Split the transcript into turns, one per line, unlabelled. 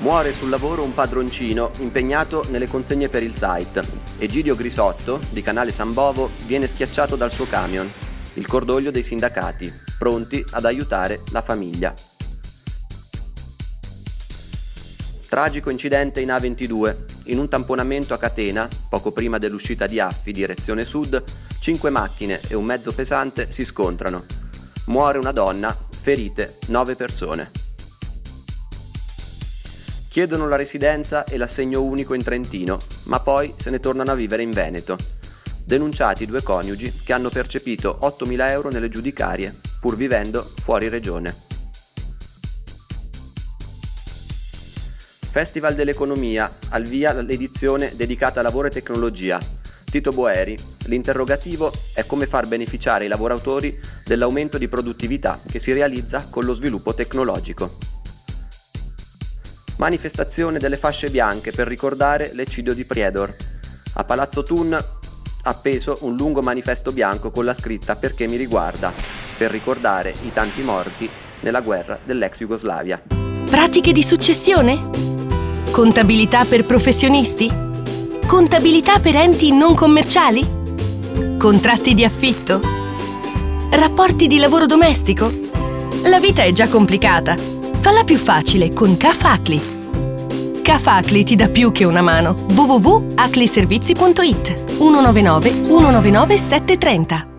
Muore sul lavoro un padroncino impegnato nelle consegne per il site. Egidio Grisotto, di Canale San Bovo, viene schiacciato dal suo camion. Il cordoglio dei sindacati, pronti ad aiutare la famiglia. Tragico incidente in A22. In un tamponamento a catena, poco prima dell'uscita di Affi, direzione sud, 5 macchine e un mezzo pesante si scontrano. Muore una donna, ferite 9 persone. Chiedono la residenza e l'assegno unico in Trentino, ma poi se ne tornano a vivere in Veneto. Denunciati 2 coniugi che hanno percepito 8.000 euro nelle giudicarie, pur vivendo fuori regione. Festival dell'Economia, al via l'edizione dedicata a lavoro e tecnologia. Tito Boeri, l'interrogativo è come far beneficiare i lavoratori dell'aumento di produttività che si realizza con lo sviluppo tecnologico. Manifestazione delle fasce bianche per ricordare l'eccidio di Priedor. A Palazzo Thun appeso un lungo manifesto bianco con la scritta "Perché mi riguarda", per ricordare i tanti morti nella guerra dell'ex Jugoslavia.
Pratiche di successione? Contabilità per professionisti? Contabilità per enti non commerciali? Contratti di affitto? Rapporti di lavoro domestico? La vita è già complicata. Falla più facile con Cafacli. Cafacli ti dà più che una mano. www.acliservizi.it 199 199 730.